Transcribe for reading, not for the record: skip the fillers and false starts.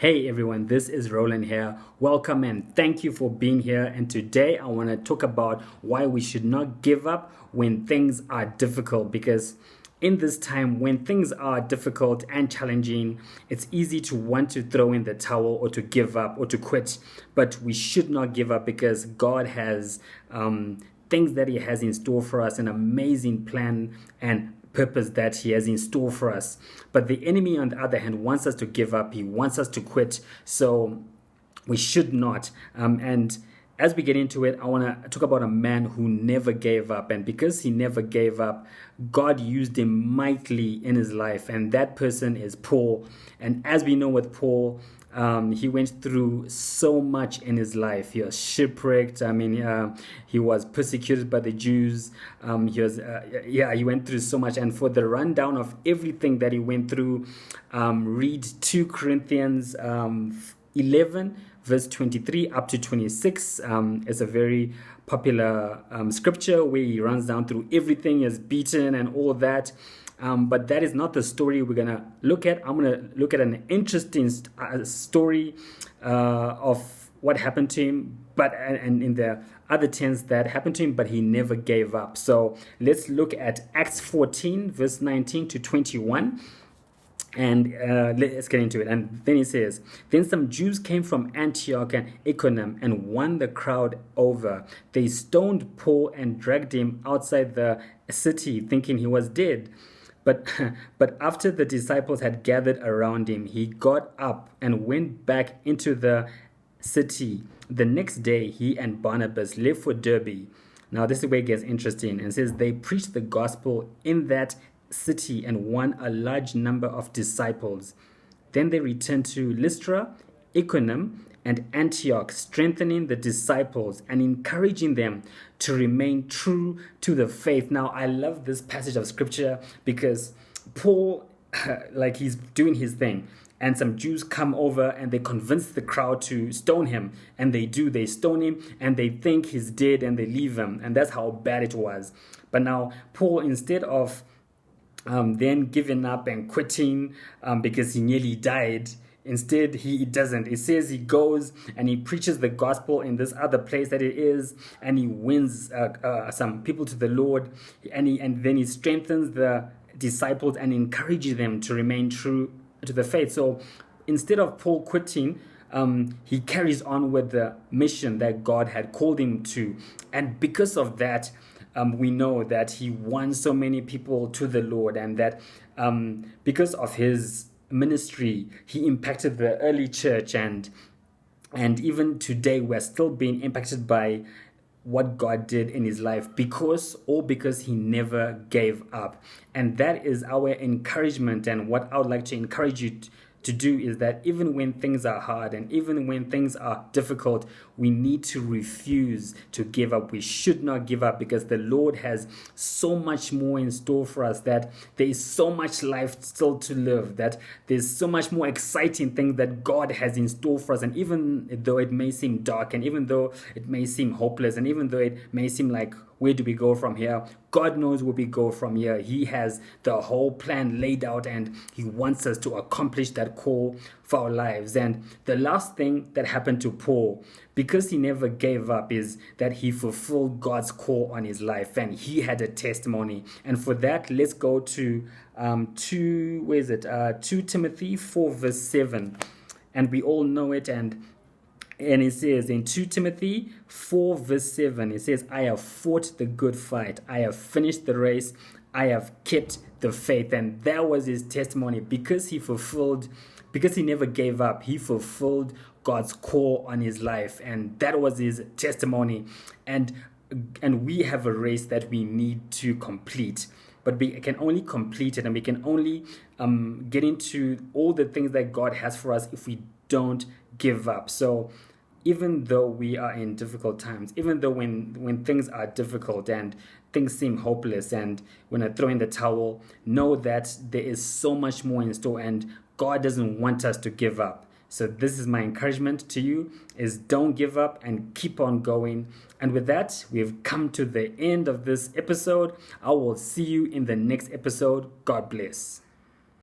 Hey everyone, this is Roland here. Welcome and thank you for being here. And today I want to talk about why we should not give up when things are difficult, because in this time when things are difficult and challenging, it's easy to want to throw in the towel or to give up or to quit. But we should not give up because God has things that He has in store for us, an amazing plan and purpose that He has in store for us. But the enemy, on the other hand, wants us to give up. He wants us to quit. So we should not. And as we get into it, I want to talk about a man who never gave up. And because he never gave up, God used him mightily in his life. And that person is Paul. And as we know with Paul, he went through so much in his life. He was shipwrecked. He was persecuted by the Jews. He went through so much. And for the rundown of everything that he went through, read 2 Corinthians 11, verse 23 up to 26. It's a very popular scripture where he runs down through everything, he is beaten and all that. But that is not the story we're going to look at. I'm going to look at an interesting story of what happened to him, and in the other tense that happened to him, but he never gave up. So let's look at Acts 14, verse 19 to 21. And let's get into it. And then he says, Then some Jews came from Antioch and Iconium and won the crowd over. They stoned Paul and dragged him outside the city, thinking he was dead. But after the disciples had gathered around him, he got up and went back into the city. The next day, he and Barnabas left for Derbe. Now, this is where it gets interesting. And it says, they preached the gospel in that city and won a large number of disciples. Then they returned to Lystra, Iconium, and Antioch, strengthening the disciples and encouraging them to remain true to the faith. Now, I love this passage of scripture because Paul, he's doing his thing, and some Jews come over and they convince the crowd to stone him. And they stone him, and they think he's dead and they leave him. And that's how bad it was. But now, Paul, instead of then giving up and quitting because he nearly died, instead, he doesn't. It says he goes and he preaches the gospel in this other place that it is, and he wins some people to the Lord, and then he strengthens the disciples and encourages them to remain true to the faith. So instead of Paul quitting, he carries on with the mission that God had called him to. And because of that, we know that he won so many people to the Lord, and that because of his ministry, he impacted the early church, and even today we're still being impacted by what God did in his life because he never gave up. And that is our encouragement, and what I would like to encourage you to do is that even when things are hard and even when things are difficult, we need to refuse to give up. We should not give up because the Lord has so much more in store for us, that there is so much life still to live, that there's so much more exciting things that God has in store for us. And even though it may seem dark, and even though it may seem hopeless, and even though it may seem like, where do we go from here? God knows where we go from here. He has the whole plan laid out, and He wants us to accomplish that call for our lives. And the last thing that happened to Paul, because he never gave up, is that he fulfilled God's call on his life, and he had a testimony. And for that, let's go to 2 Timothy 4 verse 7. And we all know it, and it says in 2 Timothy 4 verse 7, it says, I have fought the good fight. I have finished the race. I have kept the faith. And that was his testimony. Because he never gave up, he fulfilled God's call on his life. And that was his testimony. And we have a race that we need to complete. But we can only complete it, and we can only get into all the things that God has for us if we don't give up. So even though we are in difficult times, even though when things are difficult and things seem hopeless and when I throw in the towel, know that there is so much more in store, and God doesn't want us to give up. So this is my encouragement to you, is don't give up and keep on going. And with that, we've come to the end of this episode. I will see you in the next episode. God bless.